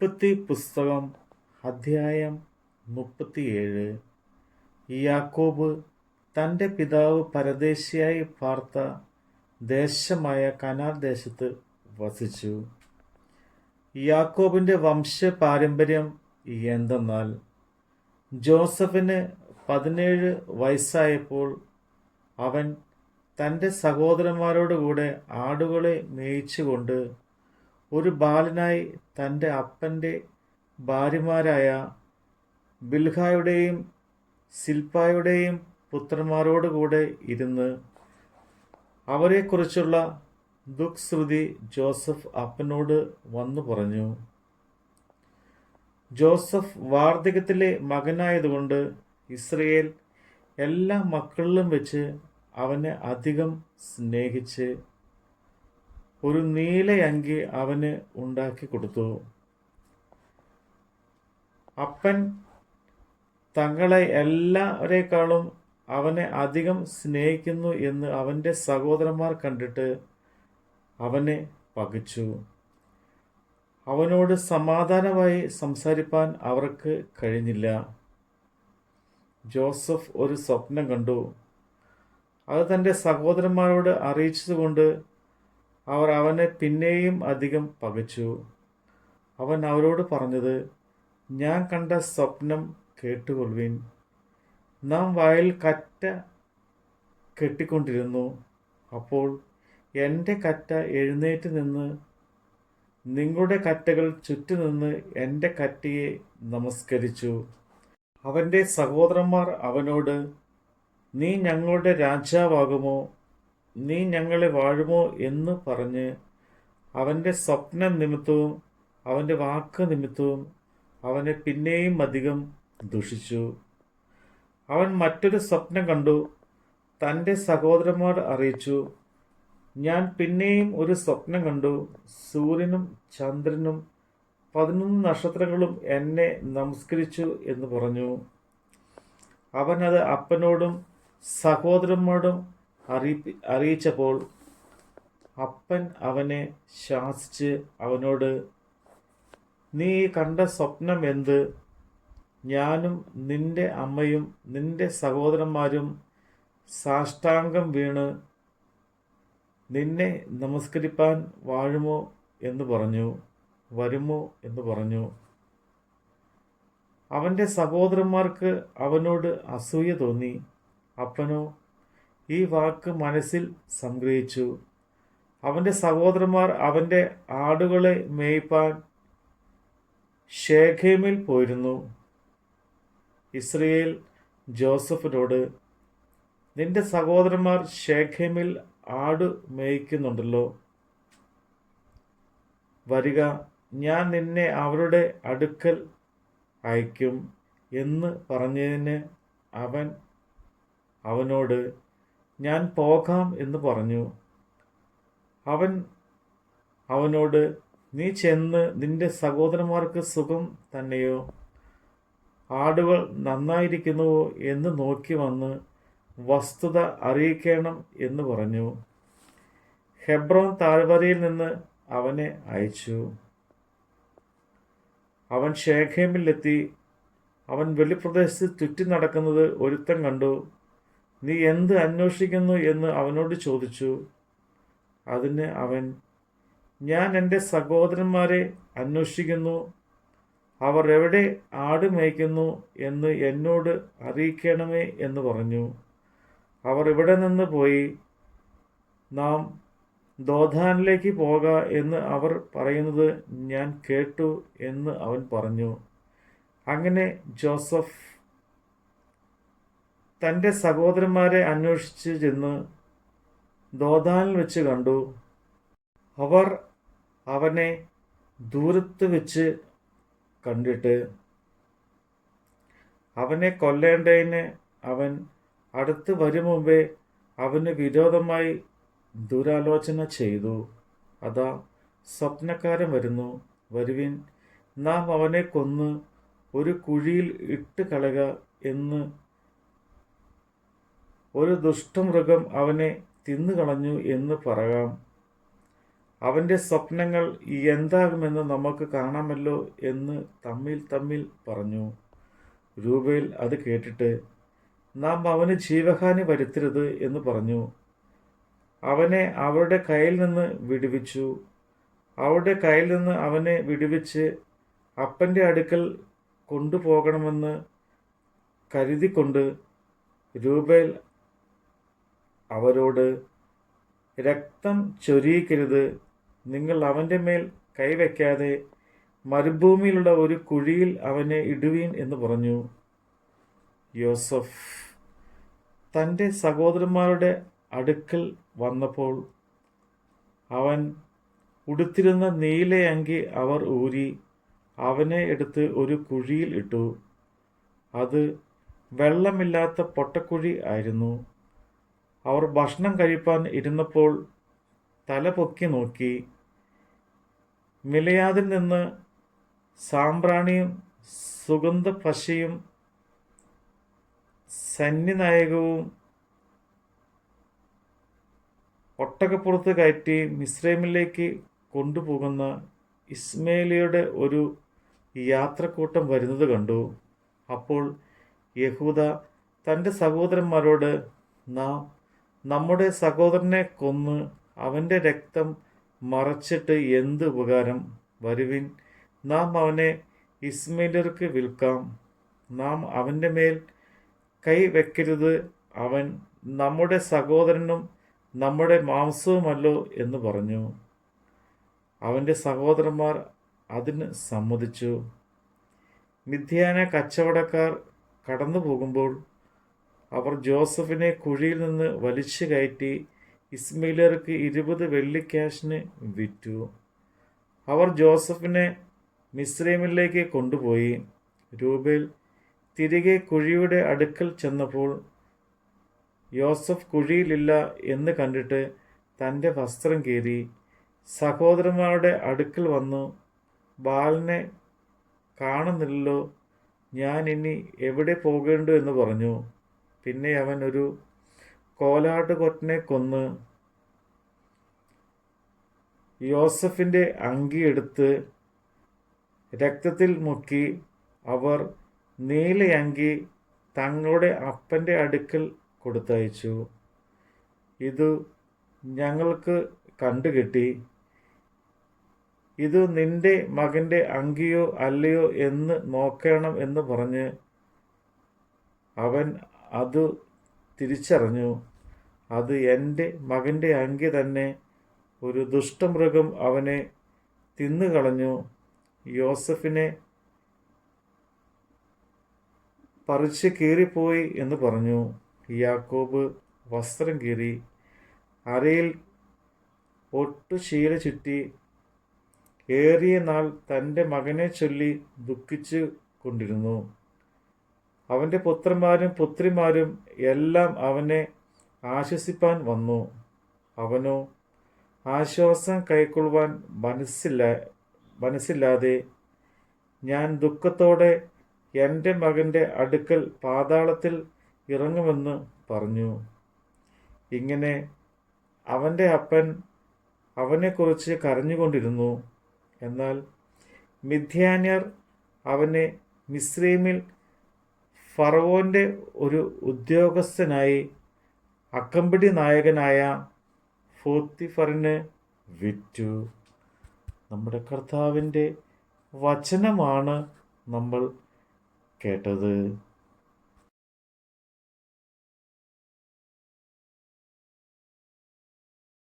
ഉൽപ്പത്തി പുസ്തകം അധ്യായം 37. യാക്കോബ് തൻ്റെ പിതാവ് പരദേശിയായി പാർത്ത ദേശമായ കനാൻ ദേശത്ത് വസിച്ചു. യാക്കോബിൻ്റെ വംശപാരമ്പര്യം എന്തെന്നാൽ, ജോസഫിന് 17 വയസ്സായപ്പോൾ അവൻ തൻ്റെ സഹോദരന്മാരോടുകൂടെ ആടുകളെ മേയിച്ചുകൊണ്ട് ഒരു ബാലനായി തൻ്റെ അപ്പൻ്റെ ഭാര്യമാരായ ബിൽഹായുടെയും സിൽപ്പായുടെയും പുത്രന്മാരോടുകൂടെ ഇരുന്ന് അവരെക്കുറിച്ചുള്ള ദുഃഖശ്രുതി ജോസഫ് അപ്പനോട് വന്നു പറഞ്ഞു. ജോസഫ് വാർദ്ധക്യത്തിലെ മകനായതുകൊണ്ട് ഇസ്രയേൽ എല്ലാ മക്കളിലും വെച്ച് അവനെ അധികം സ്നേഹിച്ച് ഒരു നീലയങ്കി അവന് ഉണ്ടാക്കി കൊടുത്തു. അപ്പൻ തങ്ങളെ എല്ലാവരെക്കാളും അവനെ അധികം സ്നേഹിക്കുന്നു എന്ന് അവൻ്റെ സഹോദരന്മാർ കണ്ടിട്ട് അവനെ പകച്ചു. അവനോട് സമാധാനമായി സംസാരിപ്പാൻ അവർക്ക് കഴിഞ്ഞില്ല. ജോസഫ് ഒരു സ്വപ്നം കണ്ടു. അത് തൻ്റെ സഹോദരന്മാരോട് അറിയിച്ചതുകൊണ്ട് അവർ അവനെ പിന്നെയും അധികം പകച്ചു. അവൻ അവരോട് പറഞ്ഞത്, ഞാൻ കണ്ട സ്വപ്നം കേട്ടുകൊള്ളുവിൻ. നാം വയലിൽ കറ്റ കെട്ടിക്കൊണ്ടിരുന്നു. അപ്പോൾ എൻ്റെ കറ്റ എഴുന്നേറ്റ് നിന്ന് നിങ്ങളുടെ കറ്റകൾ ചുറ്റുനിന്ന് എൻ്റെ കറ്റയെ നമസ്കരിച്ചു. അവൻ്റെ സഹോദരന്മാർ അവനോട്, നീ ഞങ്ങളുടെ രാജാവാകുമോ, നീ ഞങ്ങളെ വാഴുമോ എന്ന് പറഞ്ഞ് അവൻ്റെ സ്വപ്നം നിമിത്തവും അവൻ്റെ വാക്ക് നിമിത്തവും അവനെ പിന്നെയും അധികം ദുഷിച്ചു. അവൻ മറ്റൊരു സ്വപ്നം കണ്ടു. തൻ്റെ സഹോദരന്മാർ അറിയിച്ചു, ഞാൻ പിന്നെയും ഒരു സ്വപ്നം കണ്ടു. സൂര്യനും ചന്ദ്രനും 11 നക്ഷത്രങ്ങളും എന്നെ നമസ്കരിച്ചു എന്ന് പറഞ്ഞു. അവൻ അത് അപ്പനോടും സഹോദരന്മാരോടും അറിയിച്ചപ്പോൾ അപ്പൻ അവനെ ശാസിച്ച് അവനോട്, നീ കണ്ട സ്വപ്നം എന്ത്? ഞാനും നിന്റെ അമ്മയും നിന്റെ സഹോദരന്മാരും സാഷ്ടാംഗം വീണ് നിന്നെ നമസ്കരിപ്പാൻ വരുമോ എന്ന് പറഞ്ഞു. അവൻ്റെ സഹോദരന്മാർക്ക് അവനോട് അസൂയ തോന്നി. അപ്പനോ ഈ വാക്ക് മനസ്സിൽ സംഗ്രഹിച്ചു. അവൻ്റെ സഹോദരന്മാർ അവൻ്റെ ആടുകളെ മേയ്പ്പാൻ ശേഖേമിൽ പോയിരുന്നു. ഇസ്രയേൽ ജോസഫിനോട്, നിന്റെ സഹോദരന്മാർ ശേഖേമിൽ ആടു മേയ്ക്കുന്നുണ്ടല്ലോ, വരിക, ഞാൻ നിന്നെ അവരുടെ അടുക്കൽ അയക്കും എന്ന് പറഞ്ഞതിന് അവൻ അവനോട്, ഞാൻ പോകാം എന്ന് പറഞ്ഞു. അവൻ അവനോട്, നീ ചെന്ന് നിന്റെ സഹോദരന്മാർക്ക് സുഖം തന്നെയോ, ആടുകൾ നന്നായിരിക്കുന്നുവോ എന്ന് നോക്കി വന്ന് വസ്തുത അറിയിക്കണം എന്ന് പറഞ്ഞു. ഹെബ്രോൻ താഴ്വരയിൽ നിന്ന് അവനെ അയച്ചു. അവൻ ശേഖേമിലെത്തി. അവൻ വെളിപ്രദേശത്ത് ചുറ്റി നടക്കുന്നത് ഒരുത്തൻ കണ്ടു. നീ എന്ത് അന്വേഷിക്കുന്നു എന്ന് അവനോട് ചോദിച്ചു. അതിന് അവൻ, ഞാൻ എൻ്റെ സഹോദരന്മാരെ അന്വേഷിക്കുന്നു. അവർ എവിടെ ആട് മേയ്ക്കുന്നു എന്ന് എന്നോട് അറിയിക്കണമേ എന്ന് പറഞ്ഞു. അവർ ഇവിടെ നിന്ന് പോയി, നാം ദോഥാനിലേക്ക് പോക എന്ന് അവർ പറയുന്നത് ഞാൻ കേട്ടു എന്ന് അവൻ പറഞ്ഞു. അങ്ങനെ ജോസഫ് തൻ്റെ സഹോദരന്മാരെ അന്വേഷിച്ച് ചെന്ന് ദോഥാനിൽ വെച്ച് കണ്ടു. അവർ അവനെ ദൂരത്ത് വെച്ച് കണ്ടിട്ട് അവനെ കൊല്ലേണ്ടതിന് അവൻ അടുത്ത് വരും മുമ്പേ അവന് വിരോധമായി ദുരാലോചന ചെയ്തു. അതാ, സ്വപ്നക്കാരൻ വരുന്നു, വരുവിൻ, നാം അവനെ കൊന്ന് ഒരു കുഴിയിൽ ഇട്ട് കളയുക എന്ന് ഒരു ദുഷ്ടമൃഗം അവനെ തിന്നുകളഞ്ഞു എന്ന് പറയാം. അവൻ്റെ സ്വപ്നങ്ങൾ എന്താകുമെന്ന് നമുക്ക് കാണാമല്ലോ എന്ന് തമ്മിൽ പറഞ്ഞു. രൂബേൽ അത് കേട്ടിട്ട്, നാം അവന് ജീവഹാനി വരുത്തരുത് എന്ന് പറഞ്ഞു. അവനെ അവരുടെ കയ്യിൽ നിന്ന് വിടുവിച്ചു. അവരുടെ കയ്യിൽ നിന്ന് അവനെ വിടുവിച്ച് അപ്പൻ്റെ അടുക്കൽ കൊണ്ടുപോകണമെന്ന് കരുതിക്കൊണ്ട് രൂബേൽ അവരോട്, രക്തം ചൊരിയിക്കരുത്, നിങ്ങൾ അവൻ്റെ മേൽ കൈവയ്ക്കാതെ മരുഭൂമിയിലുള്ള ഒരു കുഴിയിൽ അവനെ ഇടുവീൻ എന്ന് പറഞ്ഞു. യോസഫ് തൻ്റെ സഹോദരന്മാരുടെ അടുക്കൽ വന്നപ്പോൾ അവൻ ഉടുത്തിരുന്ന നീല അങ്കി അവർ ഊരി അവനെ എടുത്ത് ഒരു കുഴിയിൽ ഇട്ടു. അത് വെള്ളമില്ലാത്ത പൊട്ടക്കുഴി ആയിരുന്നു. അവർ ഭക്ഷണം കഴിപ്പാൻ ഇരുന്നപ്പോൾ തല പൊക്കി നോക്കി. മിലയാദിൽ നിന്ന് സാമ്പ്രാണിയും സുഗന്ധ പശയും സന്നിനായകവും ഒട്ടകപ്പുറത്ത് കയറ്റി മിസ്രൈമിലേക്ക് കൊണ്ടുപോകുന്ന ഇസ്മേലിയുടെ ഒരു യാത്രക്കൂട്ടം വരുന്നത് കണ്ടു. അപ്പോൾ യഹൂദ തൻ്റെ സഹോദരന്മാരോട്, നാം നമ്മുടെ സഹോദരനെ കൊന്ന് അവൻ്റെ രക്തം മറച്ചിട്ട് എന്ത് ഉപകാരം? വരുവിൻ, നാം അവനെ ഇസ്മേല്യർക്ക് വിൽക്കാം. നാം അവൻ്റെ മേൽ കൈ വെക്കരുത്, അവൻ നമ്മുടെ സഹോദരനും നമ്മുടെ മാംസവുമല്ലോ എന്ന് പറഞ്ഞു. അവൻ്റെ സഹോദരന്മാർ അതിന് സമ്മതിച്ചു. മിദ്യാന കച്ചവടക്കാർ കടന്നു പോകുമ്പോൾ അവർ ജോസഫിനെ കുഴിയിൽ നിന്ന് വലിച്ചു കയറ്റി ഇസ്മേല്യർക്ക് 20 വെള്ളിക്കാശിന് വിറ്റു. അവർ ജോസഫിനെ മിസ്രൈമിലേക്ക് കൊണ്ടുപോയി. രൂബേൽ തിരികെ കുഴിയുടെ അടുക്കൽ ചെന്നപ്പോൾ യോസഫ് കുഴിയിലില്ല എന്ന് കണ്ടിട്ട് തൻ്റെ വസ്ത്രം കീറി സഹോദരന്മാരുടെ അടുക്കൽ വന്നു, ബാലനെ കാണുന്നില്ലല്ലോ, ഞാൻ ഇനി എവിടെ പോകേണ്ടു എന്ന് പറഞ്ഞു. പിന്നെ അവൻ ഒരു കോലാട്ടുകൊറ്റനെ കൊന്ന് യോസഫിൻ്റെ അങ്കിയെടുത്ത് രക്തത്തിൽ മുക്കി അവർ നീലയങ്കി തങ്ങളുടെ അപ്പൻ്റെ അടുക്കൽ കൊടുത്തയച്ചു. ഇതു ഞങ്ങൾക്ക് കണ്ടുകിട്ടി, ഇത് നിന്റെ മകൻ്റെ അങ്കിയോ അല്ലയോ എന്ന് നോക്കണം എന്ന് പറഞ്ഞ് അവൻ അത് തിരിച്ചറിഞ്ഞു. അത് എൻ്റെ മകൻ്റെ അങ്കി തന്നെ. ഒരു ദുഷ്ടമൃഗം അവനെ തിന്നുകളഞ്ഞു. യോസഫിനെ പറിച്ച് കീറിപ്പോയി എന്ന് പറഞ്ഞു. യാക്കോബ് വസ്ത്രം കീറി അരയിൽ ഒട്ടുശീല ചുറ്റി ഏറിയ നാൾ തൻ്റെ മകനെ ചൊല്ലി ദുഃഖിച്ചു കൊണ്ടിരുന്നു. അവൻ്റെ പുത്രന്മാരും പുത്രിമാരും എല്ലാം അവനെ ആശ്വസിപ്പാൻ വന്നു. അവനോ ആശ്വാസം കൈക്കൊള്ളുവാൻ മനസ്സില്ലാതെ ഞാൻ ദുഃഖത്തോടെ എൻ്റെ മകൻ്റെ അടുക്കൽ പാതാളത്തിൽ ഇറങ്ങുമെന്ന് പറഞ്ഞു. ഇങ്ങനെ അവൻ്റെ അപ്പൻ അവനെക്കുറിച്ച് കരഞ്ഞുകൊണ്ടിരുന്നു. എന്നാൽ മിദ്യാന്യർ അവനെ മിസ്രൈമിൽ ഫറവോൻ്റെ ഒരു ഉദ്യോഗസ്ഥനായി അകമ്പടി നായകനായ പോത്തിഫറിന് വിറ്റു. നമ്മുടെ കർത്താവിൻ്റെ വചനമാണ് നമ്മൾ കേട്ടത്.